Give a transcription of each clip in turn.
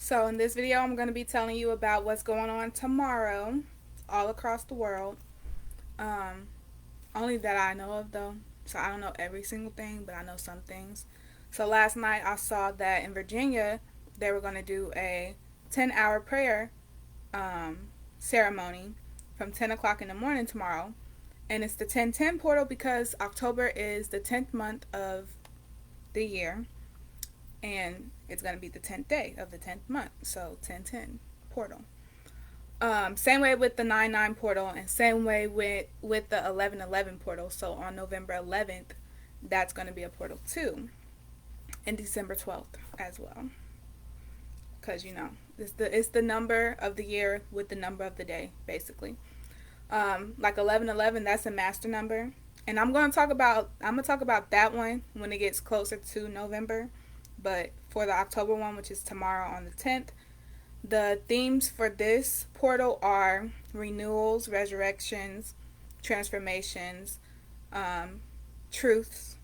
So in this video, I'm going to be telling you about what's going on tomorrow all across the world. Um, Only that I know of though. So I don't know every single thing, but I know some things. So last night I saw that in Virginia, they were going to do a 10-hour prayer ceremony from 10 o'clock in the morning tomorrow. And it's the 1010 portal because October is the 10th month of the year. And it's going to be the 10th day of the 10th month. So 1010 portal. Same way with the 99 portal, and same way with the 1111 portal. So on November 11th, that's going to be a portal too, and December 12th as well. Because it's the number of the year with the number of the day, basically. Like 1111, that's a master number, and I'm gonna talk about that one when it gets closer to November. But for the October one, which is tomorrow on the 10th, the themes for this portal are renewals, resurrections, transformations, truths.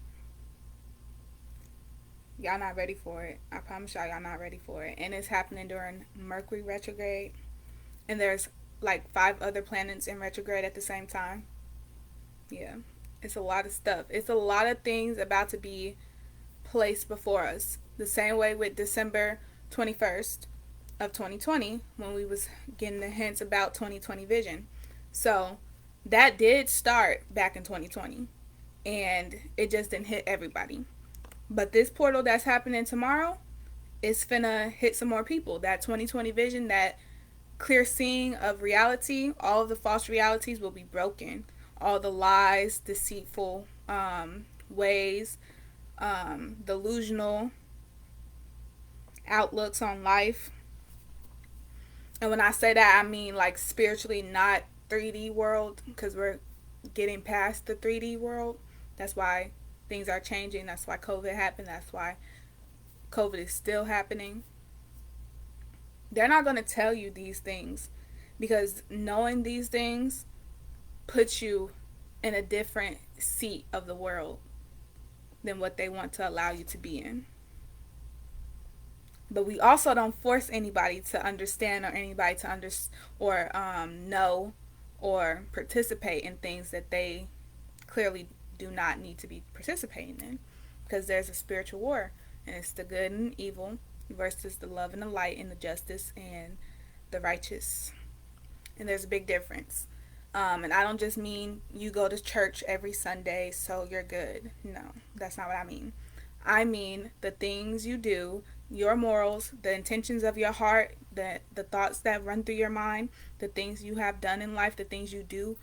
Y'all not ready for it. I promise y'all not ready for it. And it's happening during Mercury retrograde. And there's like 5 other planets in retrograde at the same time. Yeah. It's a lot of stuff. It's a lot of things about to be placed before us. The same way with December 21st of 2020 when we was getting the hints about 2020 vision. So that did start back in 2020 and it just didn't hit everybody. But this portal that's happening tomorrow is finna hit some more people. That 2020 vision, that clear seeing of reality, all of the false realities will be broken. All the lies, deceitful ways, delusional outlooks on life. And when I say that, I mean like spiritually, not 3D world, because we're getting past the 3D world. That's why things are changing. That's why COVID happened. That's why COVID is still happening. They're not going to tell you these things because knowing these things puts you in a different seat of the world than what they want to allow you to be in. But we also don't force anybody to understand or anybody to know or participate in things that they clearly do not need to be participating in, because there's a spiritual war, and it's the good and evil versus the love and the light and the justice and the righteous. And there's a big difference. And I don't just mean you go to church every Sunday so you're good. No, that's not what I mean. I mean the things you do, your morals, the intentions of your heart, the thoughts that run through your mind, the things you have done in life, the things you do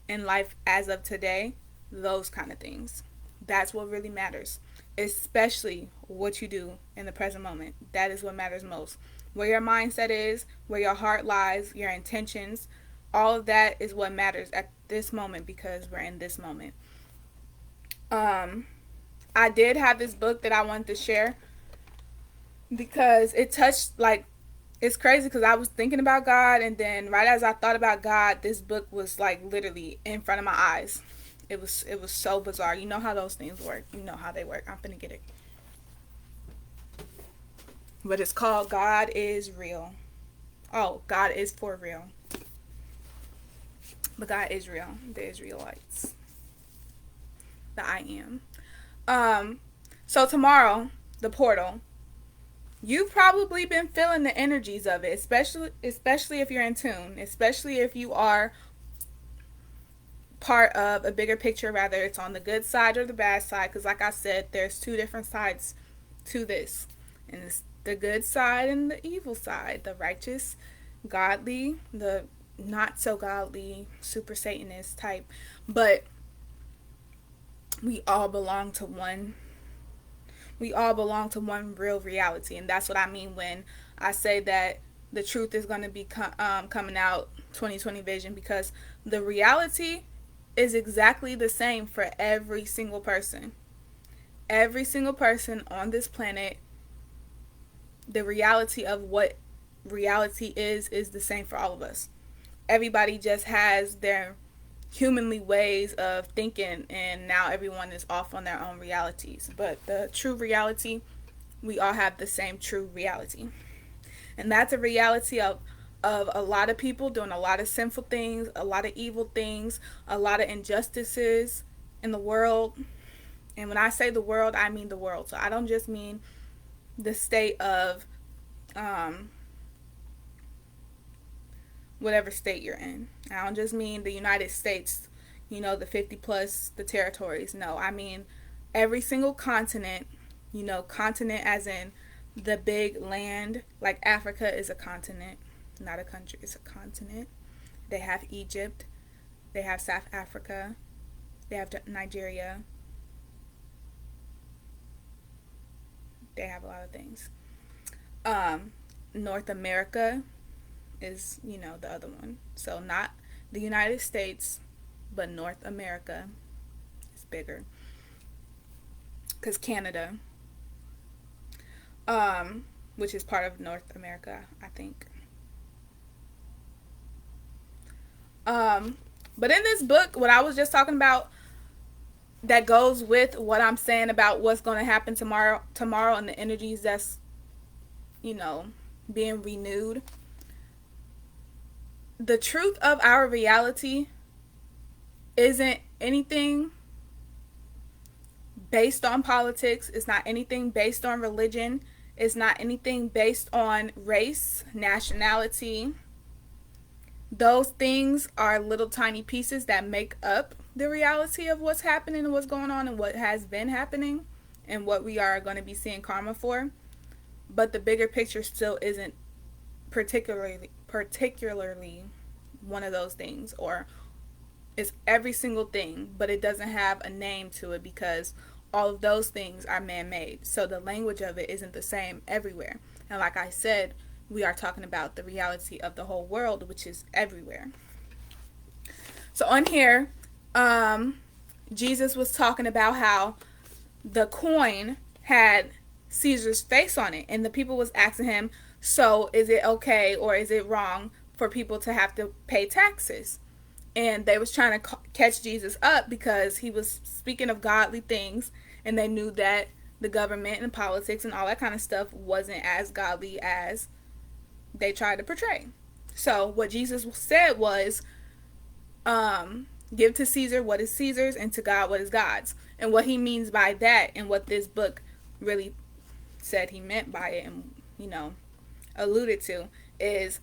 in life as of today, those kind of things. That's what really matters, especially what you do in the present moment. That is what matters most. Where your mindset is, where your heart lies, your intentions, all of that is what matters at this moment because we're in this moment. I did have this book that I wanted to share because it touched, like, it's crazy because I was thinking about God, and then right as I thought about God, this book was like literally in front of my eyes. It was so bizarre. You know how those things work. You know how they work. I'm finna get it. But it's called God is Real. Oh, God is for real. But God is real. The Israelites. The I am. So tomorrow, the portal. You've probably been feeling the energies of it, especially if you're in tune, especially if you are part of a bigger picture, rather it's on the good side or the bad side, because like I said, there's 2 different sides to this, and it's the good side and the evil side, the righteous, godly, the not so godly, super Satanist type. But we all belong to one real reality, and that's what I mean when I say that the truth is going to be coming out 2020 vision, because the reality is exactly the same for every single person. Every single person on this planet, the reality of what reality is the same for all of us. Everybody just has their humanly ways of thinking, and now everyone is off on their own realities. But the true reality, we all have the same true reality. And that's a reality of a lot of people doing a lot of sinful things, a lot of evil things, a lot of injustices in the world. And when I say the world, I mean the world. So I don't just mean the state of um, whatever state you're in. I don't just mean the United States, the 50 plus the territories. No, I mean every single continent, continent as in the big land. Like Africa is a continent, not a country, it's a continent. They have Egypt, they have South Africa, they have Nigeria, they have a lot of things. North America is, the other one. So not the United States, but North America is bigger. Because Canada, which is part of North America, I think. But in this book, what I was just talking about, that goes with what I'm saying about what's going to happen tomorrow, and the energies that's, being renewed. The truth of our reality isn't anything based on politics. It's not anything based on religion. It's not anything based on race, nationality. Those things are little tiny pieces that make up the reality of what's happening and what's going on and what has been happening and what we are going to be seeing karma for. But the bigger picture still isn't particularly one of those things, or it's every single thing, but it doesn't have a name to it because all of those things are man-made. So the language of it isn't the same everywhere. And like I said, we are talking about the reality of the whole world, which is everywhere. So on here, Jesus was talking about how the coin had Caesar's face on it, and the people was asking him, so is it okay or is it wrong for people to have to pay taxes? And they was trying to catch Jesus up because he was speaking of godly things, and they knew that the government and politics and all that kind of stuff wasn't as godly as they tried to portray. So what Jesus said was, give to Caesar what is Caesar's and to God what is God's. And what he means by that, and what this book really said he meant by it, and alluded to, is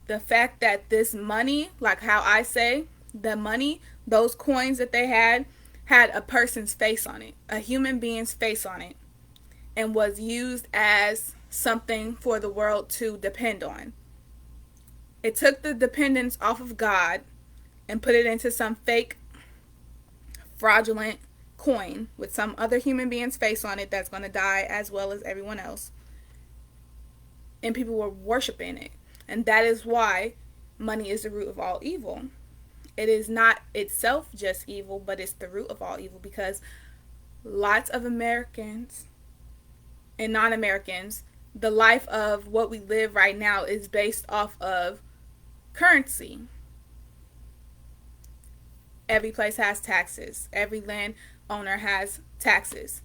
the fact that this money, like how I say, the money, those coins that they had a person's face on it, a human being's face on it, and was used as something for the world to depend on. It took the dependence off of God and put it into some fake, fraudulent coin with some other human being's face on it that's going to die as well as everyone else. And people were worshiping it. And that is why money is the root of all evil. It is not itself just evil, but it's the root of all evil, because lots of Americans and non-Americans, the life of what we live right now is based off of currency. Every place has taxes. Every landowner has taxes.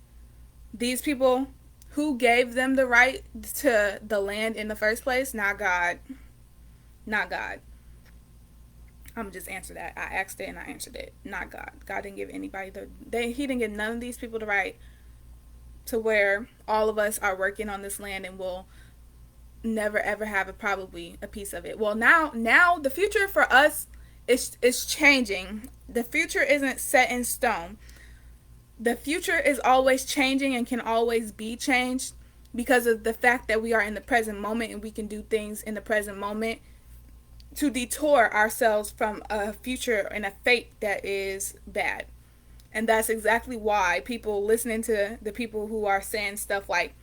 These people, who gave them the right to the land in the first place? Not God. Not God. I'm just answer that. I asked it and I answered it. Not God. God didn't give anybody he didn't give none of these people the right to where all of us are working on this land and will never ever have probably a piece of it. Well, now the future for us is changing. The future isn't set in stone. The future is always changing and can always be changed because of the fact that we are in the present moment, and we can do things in the present moment to detour ourselves from a future and a fate that is bad. And that's exactly why people listening to the people who are saying stuff like,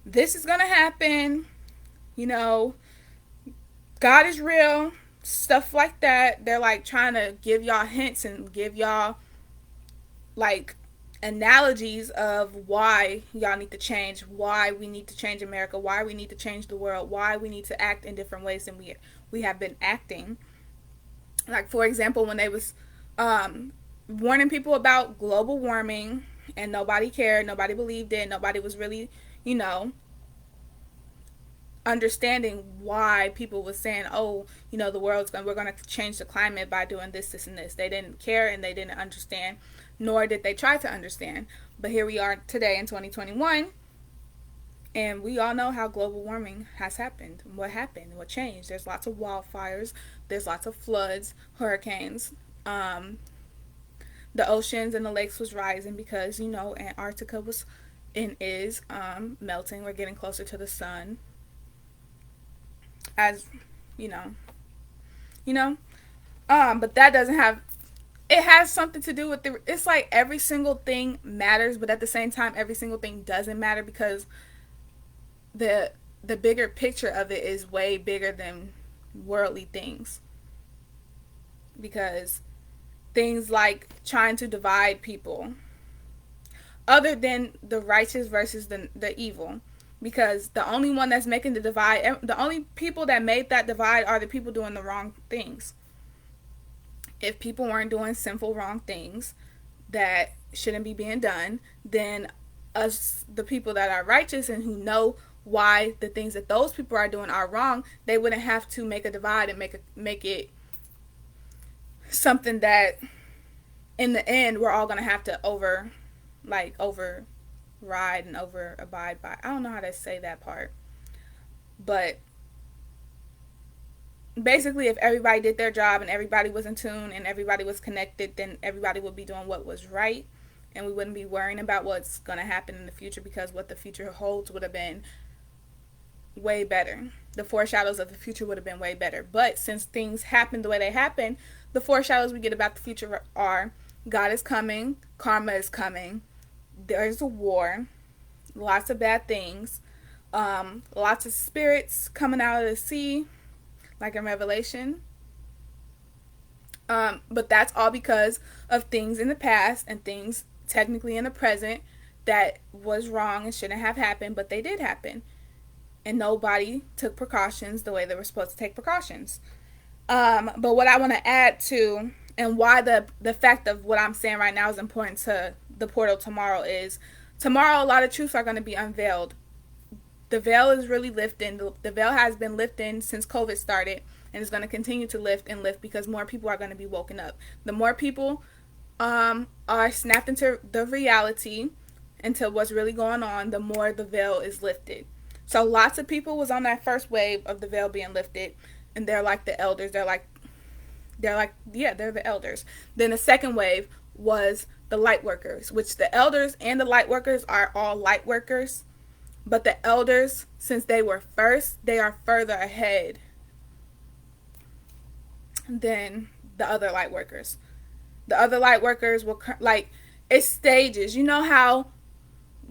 this is going to happen, God is real, stuff like that. They're like trying to give y'all hints and give y'all like analogies of why y'all need to change, why we need to change America, why we need to change the world, why we need to act in different ways than we have been acting. Like, for example, when they was warning people about global warming, and nobody cared, nobody believed it, nobody was really, understanding why people were saying, oh, we're going to change the climate by doing this, this, and this. They didn't care and they didn't understand, nor did they try to understand. But here we are today in 2021, and we all know how global warming has happened. What happened? What changed? There's lots of wildfires. There's lots of floods, hurricanes. The oceans and the lakes was rising because, Antarctica was and is melting. We're getting closer to the sun. As you know, but that doesn't have. It has something to do with it's like every single thing matters, but at the same time, every single thing doesn't matter because the bigger picture of it is way bigger than worldly things. Because things like trying to divide people, other than the righteous versus the evil, because the only one that's making the divide, the only people that made that divide are the people doing the wrong things. If people weren't doing sinful wrong things that shouldn't be being done, then us, the people that are righteous and who know why the things that those people are doing are wrong, they wouldn't have to make a divide and make it something that in the end we're all gonna have to override and abide by. I don't know how to say that part, but basically if everybody did their job and everybody was in tune and everybody was connected, then everybody would be doing what was right, and we wouldn't be worrying about what's gonna happen in the future, because what the future holds would have been way better. The foreshadows of the future would have been way better. But since things happen the way they happen, the foreshadows we get about the future are God is coming, karma is coming, there's a war, lots of bad things, lots of spirits coming out of the sea, like in Revelation. But that's all because of things in the past and things technically in the present that was wrong and shouldn't have happened, but they did happen. And nobody took precautions the way they were supposed to take precautions. But what I want to add to, and why the fact of what I'm saying right now is important to the portal tomorrow, is tomorrow a lot of truths are going to be unveiled. The veil is really lifting. The veil has been lifting since COVID started, and it's going to continue to lift and lift because more people are going to be woken up. The more people are snapped into the reality, into what's really going on, the more the veil is lifted. So lots of people was on that first wave of the veil being lifted, and they're like the elders. They're the elders. Then the second wave was the light workers, which the elders and the light workers are all light workers. But the elders, since they were first, they are further ahead than the other light workers. The other light workers will, it's stages. You know how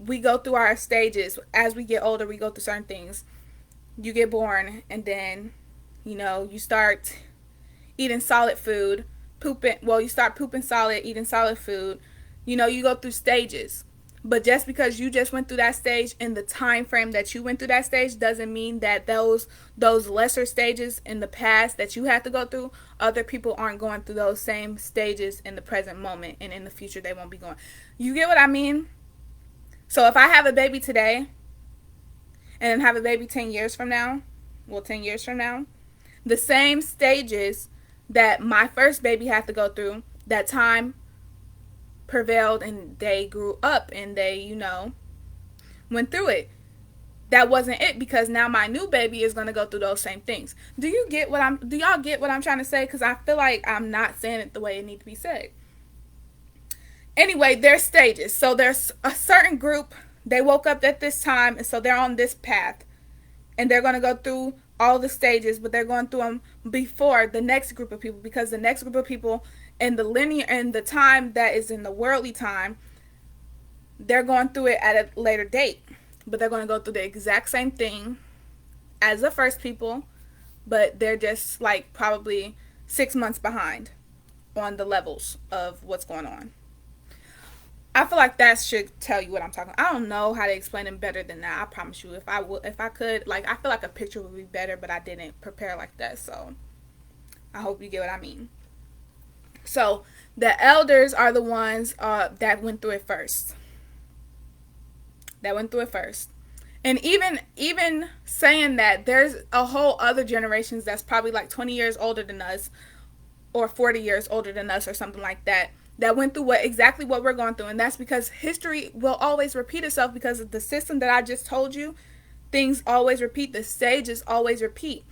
we go through our stages as we get older. We go through certain things. You get born, and then you start eating solid food, you start pooping solid, eating solid food. You go through stages. But just because you just went through that stage in the time frame that you went through that stage doesn't mean that those lesser stages in the past that you had to go through, other people aren't going through those same stages in the present moment, and in the future they won't be going. You get what I mean? So if I have a baby today and then have a baby 10 years from now, the same stages that my first baby had to go through, that time prevailed and they grew up and they, went through it. That wasn't it, because now my new baby is going to go through those same things. Do y'all get what I'm trying to say? Because I feel like I'm not saying it the way it needs to be said. Anyway, there's stages. So there's a certain group, they woke up at this time, and so they're on this path. And they're going to go through all the stages, but they're going through them before the next group of people, because the next group of people in the linear and the time that is in the worldly time, they're going through it at a later date. But they're going to go through the exact same thing as the first people, but they're just probably 6 months behind on the levels of what's going on. I feel like that should tell you what I'm talking about. I don't know how to explain it better than that. I promise you. If I could, I feel like a picture would be better, but I didn't prepare like that. So I hope you get what I mean. So the elders are the ones that went through it first. And even saying that there's a whole other generations that's probably like 20 years older than us or 40 years older than us or something like that, that went through exactly what we're going through. And that's because history will always repeat itself, because of the system that I just told you. Things always repeat. The stages always repeat.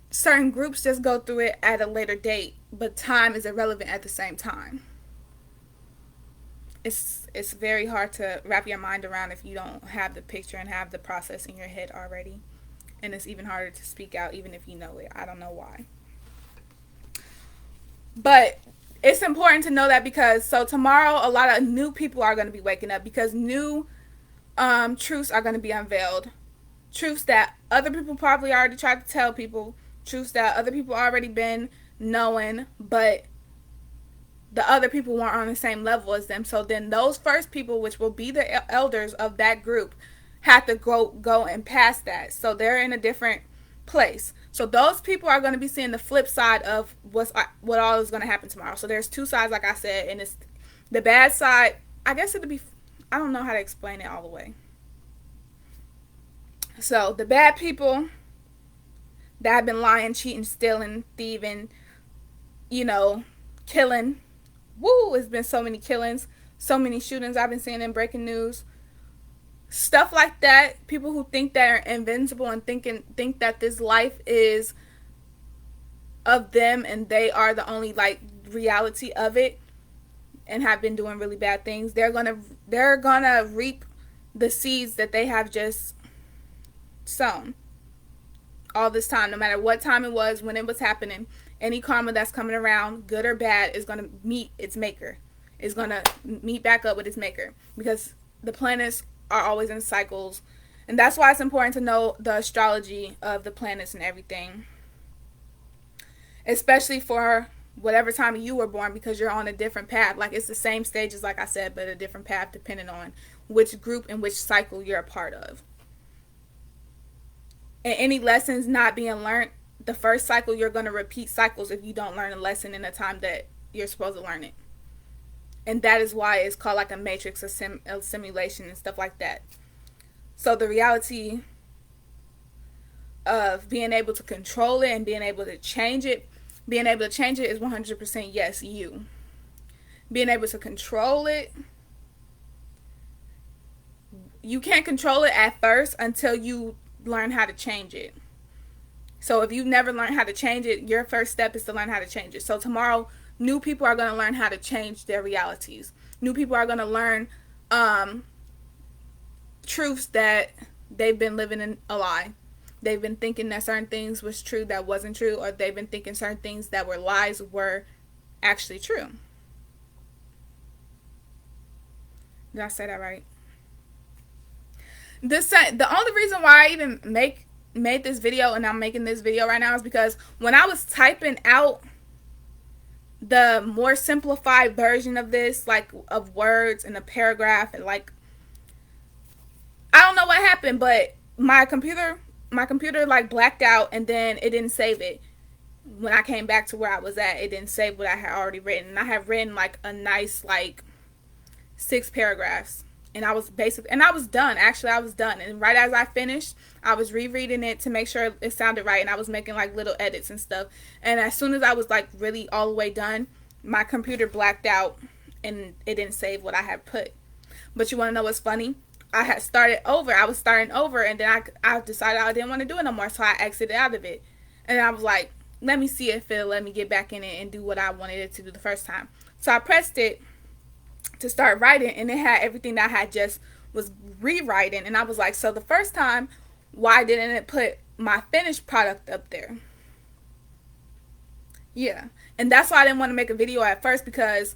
Certain groups just go through it at a later date, but time is irrelevant at the same time. It's very hard to wrap your mind around if you don't have the picture and have the process in your head already. And it's even harder to speak out even if you know it. I don't know why. But it's important to know that, because so tomorrow a lot of new people are going to be waking up, because new truths are going to be unveiled. Truths that other people probably already tried to tell people. Truths that other people already been knowing, but the other people weren't on the same level as them. So then those first people, which will be the elders of that group, have to go and pass that. So they're in a different place. So those people are going to be seeing the flip side of what all is going to happen tomorrow. So there's two sides, like I said, and it's the bad side. I guess it'll be, I don't know how to explain it all the way. So the bad people that have been lying, cheating, stealing, thieving, killing. Woo, it's been so many killings, so many shootings I've been seeing in breaking news. Stuff like that. People who think they're invincible and think that this life is of them and they are the only reality of it, and have been doing really bad things. They're gonna reap the seeds that they have just sown all this time, no matter what time it was, when it was happening. Any karma that's coming around, good or bad, is going to meet its maker. It's going to meet back up with its maker, because the planets are always in cycles. And that's why it's important to know the astrology of the planets and everything, especially for whatever time you were born, because you're on a different path. Like, it's the same stages, like I said, but a different path depending on which group and which cycle you're a part of. And any lessons not being learned, the first cycle, you're going to repeat cycles if you don't learn a lesson in the time that you're supposed to learn it. And that is why it's called like a matrix, a simulation and stuff like that. So the reality of being able to control it and being able to change it, is 100% yes, you. Being able to control it, you can't control it at first until you learn how to change it. So if you've never learned how to change it, your first step is to learn how to change it. So tomorrow, new people are going to learn how to change their realities. New people are going to learn truths that they've been living in a lie. They've been thinking that certain things was true that wasn't true, or they've been thinking certain things that were lies were actually true. Did I say that right? The only reason why I even made this video, and I'm making this video right now, is because when I was typing out the more simplified version of this, like of words and a paragraph, and I don't know what happened, but my computer blacked out, and then it didn't save it. When I came back to where I was at, it didn't save what I had already written. And I had written a nice 6 paragraphs. And I was done. Actually, I was done. And right as I finished, I was rereading it to make sure it sounded right. And I was making little edits and stuff. And as soon as I was really all the way done, my computer blacked out and it didn't save what I had put. But you want to know what's funny? I had started over. I was starting over, and then I decided I didn't want to do it no more. So I exited out of it. And I was like, let me see if it'll let me get back in it and do what I wanted it to do the first time. So I pressed it to start writing, and it had everything that I had just was rewriting. And I was like, so the first time, why didn't it put my finished product up there? Yeah. And that's why I didn't want to make a video at first, because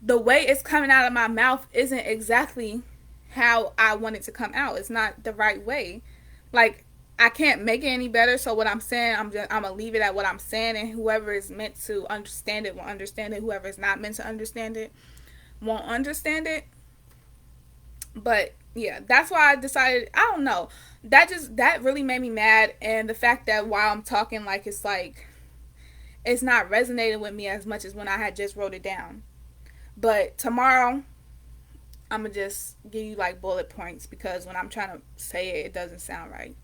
the way it's coming out of my mouth isn't exactly how I want it to come out. It's not the right way. I can't make it any better. So what I'm saying, I'm gonna leave it at what I'm saying, and whoever is meant to understand it will understand it. Whoever is not meant to understand it won't understand it. But yeah, that's why I decided, I don't know, that really made me mad. And the fact that while I'm talking, it's not resonating with me as much as when I had just wrote it down. But tomorrow I'm gonna just give you bullet points, because when I'm trying to say it, it doesn't sound right.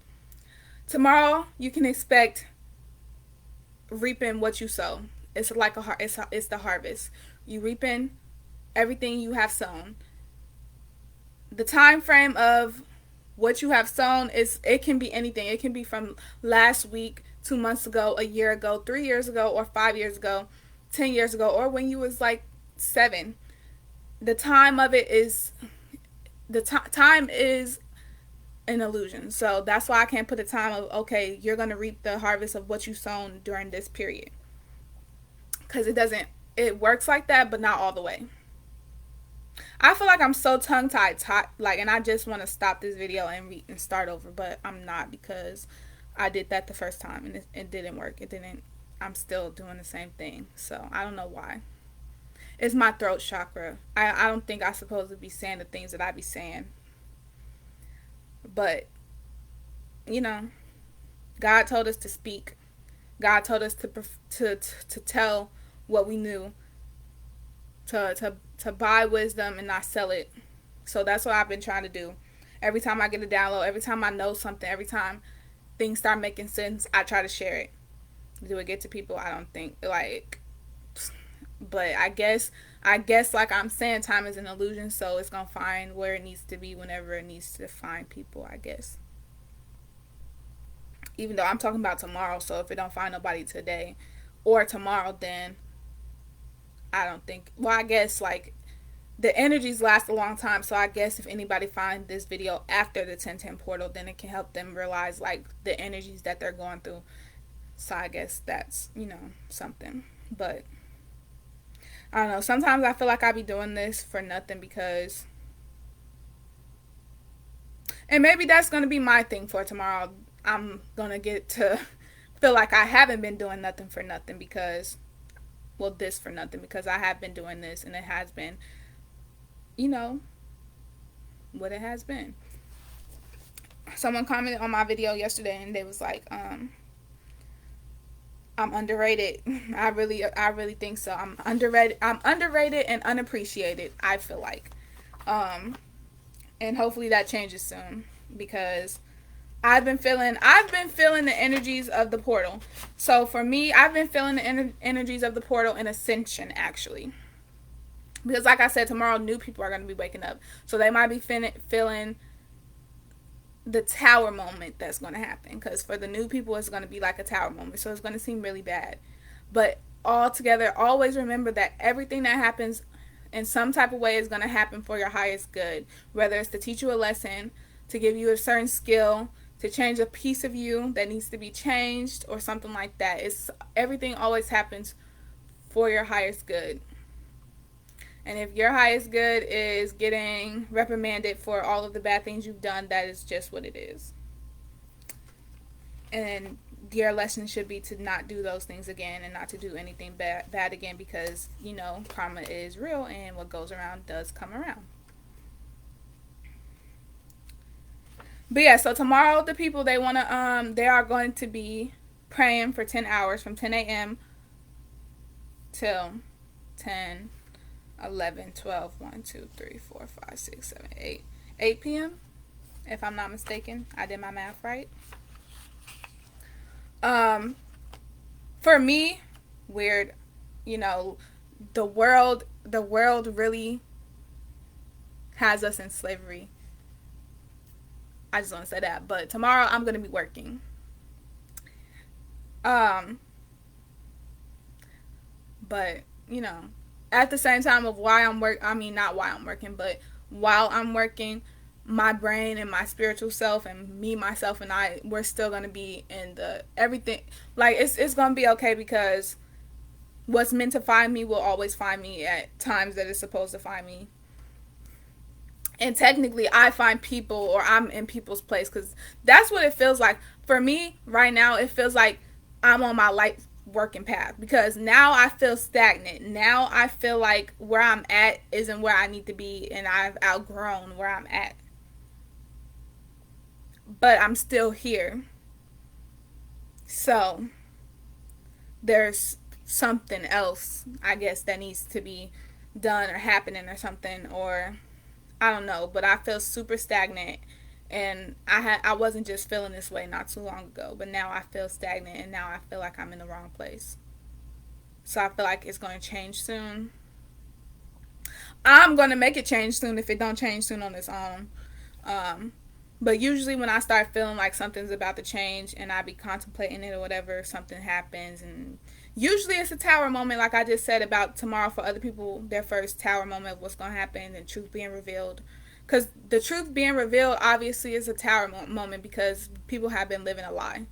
Tomorrow you can expect reaping what you sow. It's like it's the harvest. You reaping everything you have sown. The time frame of what you have sown is, it can be anything. It can be from last week, 2 months ago, a year ago, 3 years ago, or 5 years ago, 10 years ago, or when you was like 7. The time of it is time is an illusion. So that's why I can't put a time of, okay, you're gonna reap the harvest of what you sown during this period, because it doesn't. It works like that, but not all the way. I feel like I'm so tongue tied, like, and I just want to stop this video and start over, but I'm not, because I did that the first time and it didn't work. It didn't. I'm still doing the same thing, so I don't know why. It's my throat chakra. I don't think I'm supposed to be saying the things that I be saying, but you know, God told us to speak. God told us to tell what we knew, to buy wisdom and not sell it. So that's what I've been trying to do. Every time I get a download, every time I know something, every time things start making sense, I try to share it. Do it get to people? I don't think, like, but I guess like I'm saying, time is an illusion, so it's gonna find where it needs to be whenever it needs to find people, I guess. Even though I'm talking about tomorrow, so if it don't find nobody today or tomorrow, then I don't think, well, I guess like the energies last a long time, so I guess if anybody finds this video after the 1010 portal, then it can help them realize like the energies that they're going through. So I guess that's, something. But I don't know, sometimes I feel like I be doing this for nothing, because, and maybe that's going to be my thing for tomorrow. I'm going to get to feel like I haven't been doing nothing for nothing, because, well, this for nothing, because I have been doing this and it has been, what it has been. Someone commented on my video yesterday and they was like, I'm underrated. I really think so. I'm underrated and unappreciated, I feel like. And hopefully that changes soon, because I've been feeling the energies of the portal. So for me, I've been feeling the energies of the portal in ascension, actually. Because like I said, tomorrow new people are going to be waking up. So they might be feeling the tower moment that's going to happen. Because for the new people, it's going to be like a tower moment. So it's going to seem really bad. But all together, always remember that everything that happens in some type of way is going to happen for your highest good. Whether it's to teach you a lesson, to give you a certain skill, to change a piece of you that needs to be changed, or something like that. Everything always happens for your highest good. And if your highest good is getting reprimanded for all of the bad things you've done, that is just what it is. And your lesson should be to not do those things again, and not to do anything bad again, because, karma is real, and what goes around does come around. But yeah, so tomorrow the people, they are going to be praying for 10 hours from 10 a.m. till 10, 11, 12, 1, 2, 3, 4, 5, 6, 7, 8 p.m. if I'm not mistaken. I did my math right. For me, weird, the world really has us in slavery. I just want to say that. But tomorrow I'm going to be working. But, at the same time of not why I'm working, but while I'm working, my brain and my spiritual self and me, myself, and we're still going to be in the everything. Like, it's going to be okay, because what's meant to find me will always find me at times that it's supposed to find me. And technically, I find people, or I'm in people's place, because that's what it feels like. For me, right now, it feels like I'm on my life working path, because now I feel stagnant. Now I feel like where I'm at isn't where I need to be, and I've outgrown where I'm at. But I'm still here. So, there's something else, I guess, that needs to be done or happening or something, or I don't know, but I feel super stagnant, And I wasn't just feeling this way not too long ago, but now I feel stagnant, and now I feel like I'm in the wrong place. So I feel like it's going to change soon. I'm going to make it change soon if it don't change soon on its own. Um, but usually when I start feeling like something's about to change and I be contemplating it or whatever, something happens. And usually it's a tower moment, like I just said about tomorrow for other people, their first tower moment of what's going to happen and truth being revealed. Because the truth being revealed obviously is a tower moment because people have been living a lie.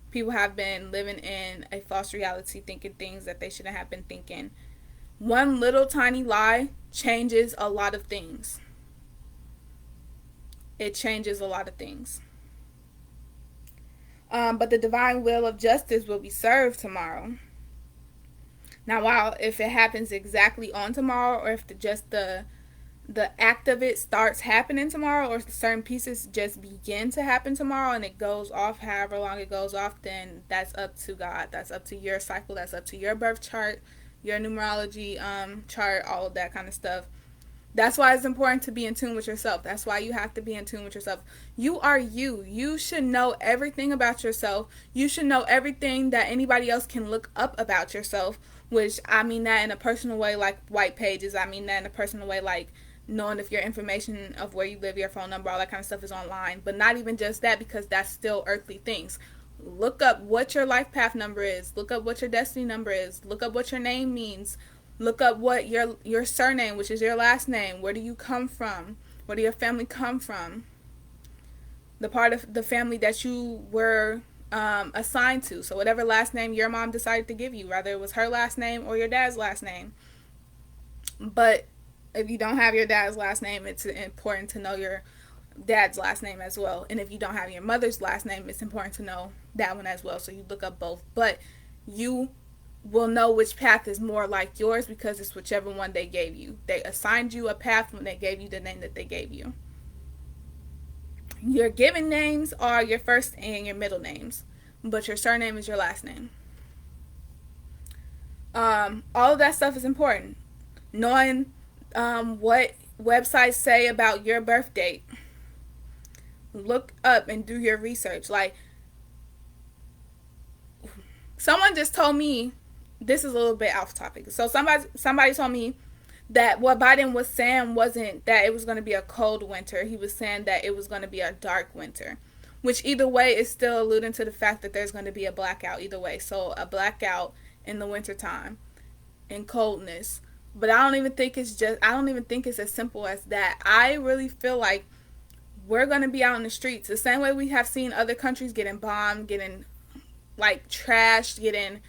People have been living in a false reality, thinking things that they shouldn't have been thinking. One little tiny lie changes a lot of things. It changes a lot of things. But the divine will of justice will be served tomorrow. Now, while if it happens exactly on tomorrow, or if the act of it starts happening tomorrow, or certain pieces just begin to happen tomorrow and it goes off however long it goes off, then that's up to God. That's up to your cycle. That's up to your birth chart, your numerology chart, all of that kind of stuff. That's why it's important to be in tune with yourself. That's why you have to be in tune with yourself. You are you. You should know everything about yourself. You should know everything that anybody else can look up about yourself, which I mean that in a personal way, like white pages. I mean that in a personal way, like knowing if your information of where you live, your phone number, all that kind of stuff is online. But not even just that, because that's still earthly things. Look up what your life path number is. Look up what your destiny number is. Look up what your name means. Look up what your surname, which is your last name. Where do you come from? Where do your family come from? The part of the family that you were assigned to. So whatever last name your mom decided to give you, whether it was her last name or your dad's last name. But if you don't have your dad's last name, it's important to know your dad's last name as well. And if you don't have your mother's last name, it's important to know that one as well. So you look up both. But you will know which path is more like yours because it's whichever one they gave you. They assigned you a path when they gave you the name that they gave you. Your given names are your first and your middle names, but your surname is your last name. All of that stuff is important. Knowing what websites say about your birth date. Look up and do your research. Like, someone just told me, this is a little bit off topic. So somebody told me that what Biden was saying wasn't that it was going to be a cold winter. He was saying that it was going to be a dark winter, which either way is still alluding to the fact that there's going to be a blackout either way. So a blackout in the wintertime and coldness. But I don't even think it's as simple as that. I really feel like we're going to be out in the streets the same way we have seen other countries getting bombed, getting like trashed, getting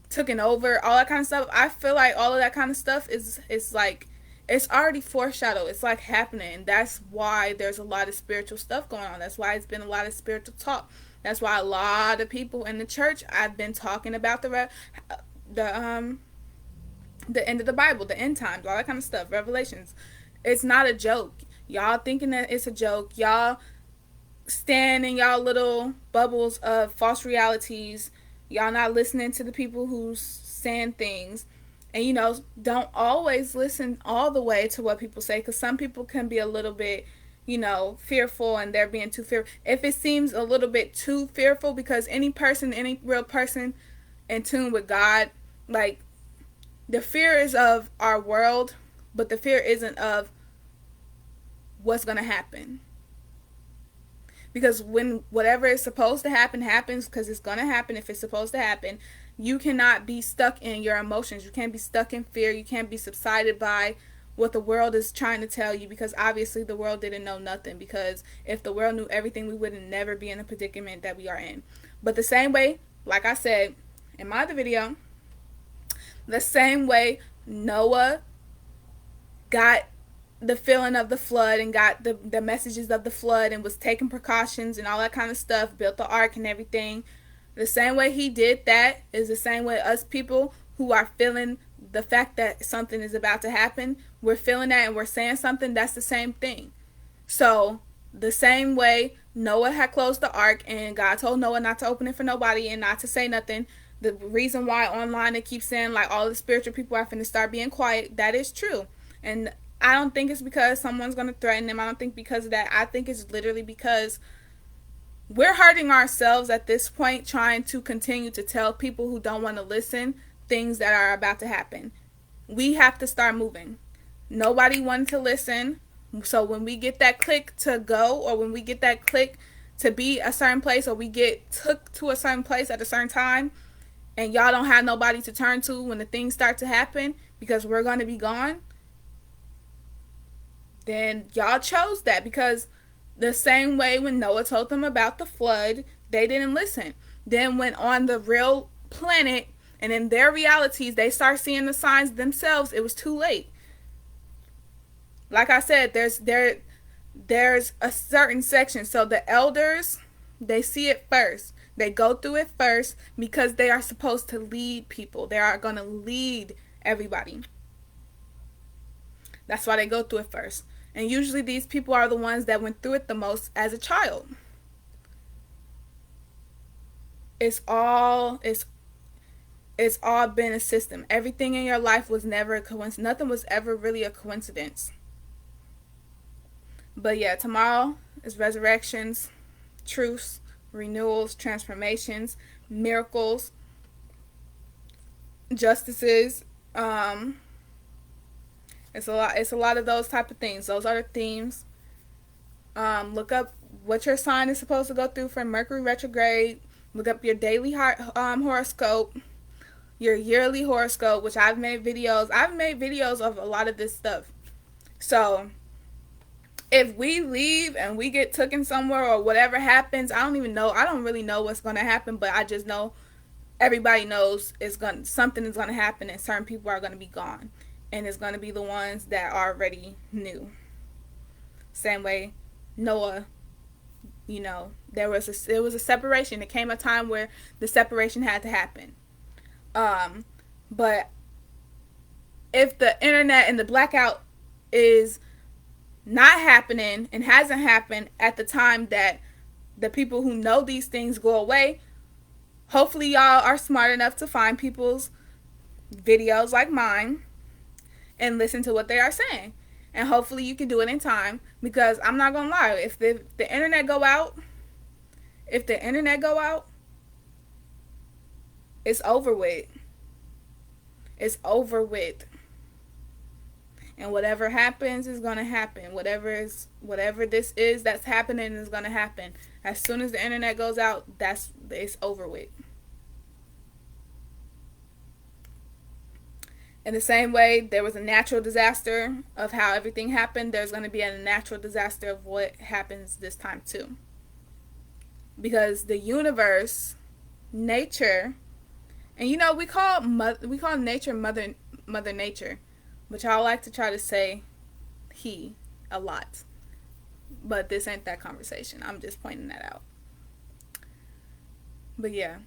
taken over, all that kind of stuff. I feel like all of that kind of stuff is like it's already foreshadowed. It's like happening. That's why there's a lot of spiritual stuff going on. That's why it's been a lot of spiritual talk. That's why a lot of people in the church I've been talking about the end of the Bible, the end times, all that kind of stuff, Revelations. It's not a joke. Y'all thinking that it's a joke. Y'all stand in y'all little bubbles of false realities. Y'all not listening to the people who's saying things. And, don't always listen all the way to what people say, because some people can be a little bit, fearful, and they're being too fearful. If it seems a little bit too fearful, because any real person in tune with God, like, the fear is of our world, but the fear isn't of what's going to happen. Because when whatever is supposed to happen happens, because it's going to happen if it's supposed to happen, you cannot be stuck in your emotions. You can't be stuck in fear. You can't be subsided by what the world is trying to tell you, because obviously the world didn't know nothing. Because if the world knew everything, we would never be in the predicament that we are in. But the same way, like I said in my other video, the same way Noah got the feeling of the flood and got the messages of the flood and was taking precautions and all that kind of stuff, built the ark and everything. The same way he did that is the same way us people who are feeling the fact that something is about to happen, we're feeling that and we're saying something. That's the same thing. So the same way Noah had closed the ark and God told Noah not to open it for nobody and not to say nothing. The reason why online they keep saying like all the spiritual people are finna start being quiet, that is true. And I don't think it's because someone's going to threaten them. I don't think because of that. I think it's literally because we're hurting ourselves at this point trying to continue to tell people who don't want to listen things that are about to happen. We have to start moving. Nobody wanted to listen. So when we get that click to go, or when we get that click to be a certain place, or we get took to a certain place at a certain time, and y'all don't have nobody to turn to when the things start to happen because we're going to be gone, then y'all chose that. Because the same way when Noah told them about the flood, they didn't listen. Then when on the real planet and in their realities, they start seeing the signs themselves, it was too late. Like I said, there's a certain section. So the elders, they see it first. They go through it first because they are supposed to lead people. They are going to lead everybody. That's why they go through it first. And usually these people are the ones that went through it the most as a child. It's all been a system. Everything in your life was never a coincidence. Nothing was ever really a coincidence. But yeah, tomorrow is resurrections, truths, renewals, transformations, miracles, justices. It's a lot of those type of things. Those are the themes. Look up what your sign is supposed to go through for Mercury retrograde. Look up your daily horoscope, your yearly horoscope, which I've made videos. I've made videos of a lot of this stuff. So if we leave and we get taken somewhere or whatever happens, I don't even know. I don't really know what's going to happen, but I just know everybody knows something is going to happen and certain people are going to be gone. And it's going to be the ones that already knew. Same way Noah, there was a separation. There came a time where the separation had to happen. But if the internet and the blackout is not happening and hasn't happened at the time that the people who know these things go away, hopefully y'all are smart enough to find people's videos like mine and listen to what they are saying. And hopefully you can do it in time, because I'm not gonna lie, if the internet go out, it's over with. It's over with. And whatever happens is gonna happen. Whatever this is that's happening is gonna happen. As soon as the internet goes out, it's over with. In the same way, there was a natural disaster of how everything happened. There's going to be a natural disaster of what happens this time too. Because the universe, nature, and we call nature mother nature, which I like to try to say he a lot. But this ain't that conversation. I'm just pointing that out. But yeah.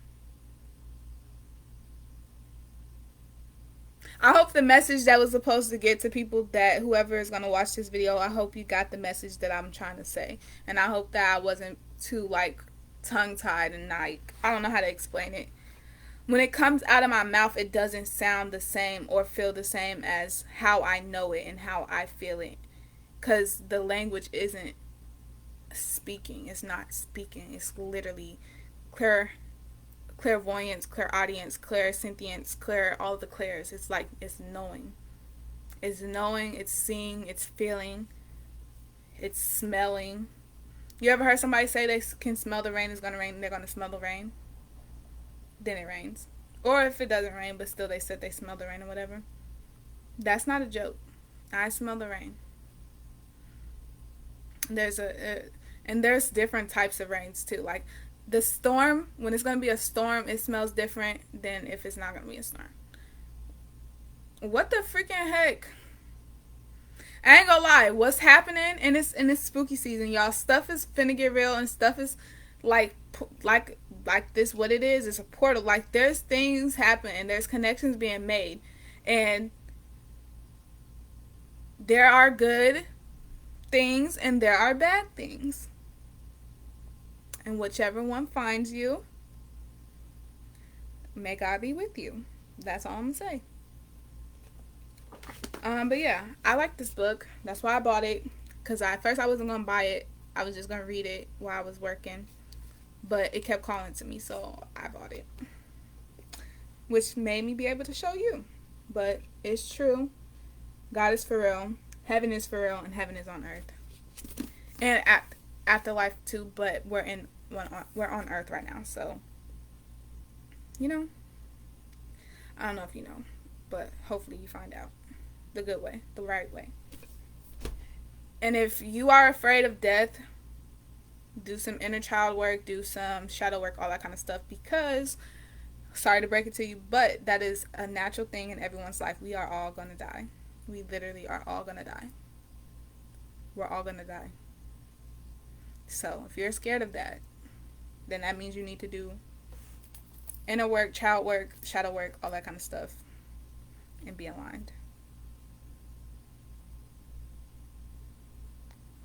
I hope the message that was supposed to get to people, that whoever is going to watch this video, I hope you got the message that I'm trying to say. And I hope that I wasn't too tongue-tied and I don't know how to explain it. When it comes out of my mouth, it doesn't sound the same or feel the same as how I know it and how I feel it. Because the language isn't speaking. It's not speaking. It's literally clairvoyance, clairaudience, clairsentience, all the clairs. It's knowing. It's knowing, it's seeing, it's feeling, it's smelling. You ever heard somebody say they can smell the rain is going to rain and they're going to smell the rain? Then it rains. Or if it doesn't rain, but still they said they smell the rain or whatever. That's not a joke. I smell the rain. And there's different types of rains too. Like the storm, when it's going to be a storm, it smells different than if it's not going to be a storm. What the freaking heck? I ain't gonna lie, what's happening in this spooky season, y'all, stuff is finna get real, and stuff is like this, what it is a portal. Like, there's things happening, and there's connections being made, and there are good things and there are bad things. And whichever one finds you, may God be with you. That's all I'm gonna say. But yeah, I like this book. That's why I bought it. Cause at first I wasn't gonna buy it. I was just gonna read it while I was working. But it kept calling to me, so I bought it. Which made me be able to show you. But it's true. God is for real. Heaven is for real, and heaven is on earth. And afterlife too. But we're on earth right now, so you know. I don't know if you know, but hopefully you find out the good way, the right way. And if you are afraid of death, do some inner child work, do some shadow work, all that kind of stuff. Because, sorry to break it to you, but that is a natural thing in everyone's life. We are all going to die. We literally are all going to die. We're all going to die. So, if you're scared of that, then that means you need to do inner work, child work, shadow work, all that kind of stuff, and be aligned.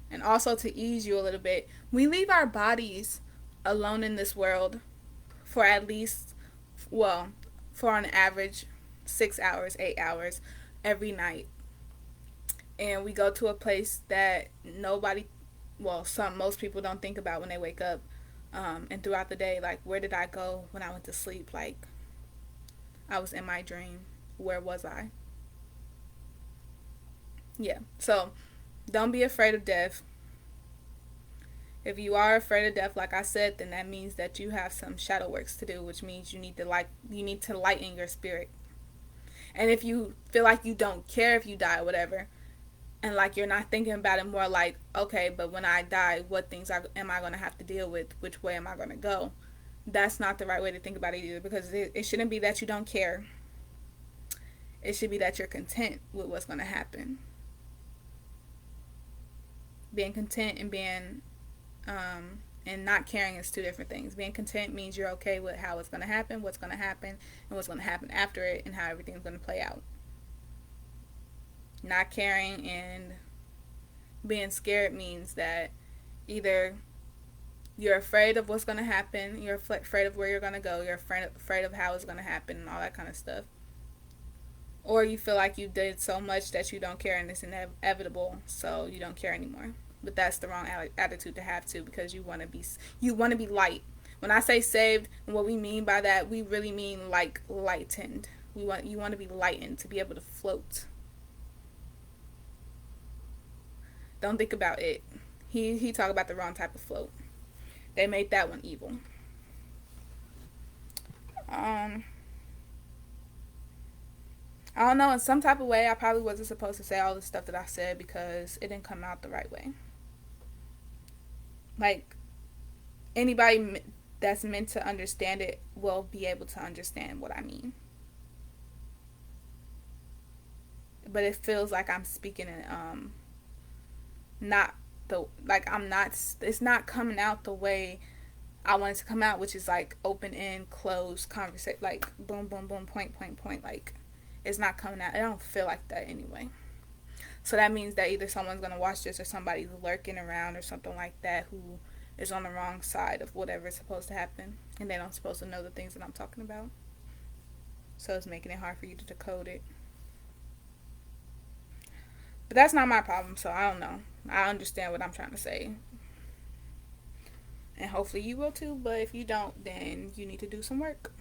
And also to ease you a little bit, we leave our bodies alone in this world for at least, well, for an average 6 hours, 8 hours every night. And we go to a place that nobody, well, most people don't think about when they wake up. And throughout the day, like, where did I go when I went to sleep? Like, I was in my dream. Where was I? Yeah. So, don't be afraid of death. If you are afraid of death, like I said, then that means that you have some shadow works to do, which means you need to lighten your spirit. And if you feel like you don't care if you die or whatever, and like you're not thinking about it more like, okay, but when I die, what things am I going to have to deal with? Which way am I going to go? That's not the right way to think about it either, because it shouldn't be that you don't care. It should be that you're content with what's going to happen. Being content and and not caring is two different things. Being content means you're okay with how it's going to happen, what's going to happen, and what's going to happen after it, and how everything's going to play out. Not caring and being scared means that either you're afraid of what's going to happen, you're afraid of where you're going to go, you're afraid of how it's going to happen, and all that kind of stuff. Or you feel like you did so much that you don't care and it's inevitable, so you don't care anymore. But that's the wrong attitude to have too, because you want to be light. When I say saved, and what we mean by that, we really mean like lightened. You want to be lightened, to be able to float. Don't think about it. He talked about the wrong type of float. They made that one evil. I don't know, in some type of way, I probably wasn't supposed to say all the stuff that I said because it didn't come out the right way. Like, anybody that's meant to understand it will be able to understand what I mean. But it feels like I'm speaking in, not I'm not, it's not coming out the way I want it to come out, which is like open end, closed conversation, like boom, boom, boom, point, point, point, like, it's not coming out. I don't feel like that anyway. So that means that either someone's going to watch this or somebody's lurking around or something like that who is on the wrong side of whatever is supposed to happen. And they don't supposed to know the things that I'm talking about. So it's making it hard for you to decode it. But that's not my problem, so I don't know. I understand what I'm trying to say. And hopefully you will too, but if you don't, then you need to do some work.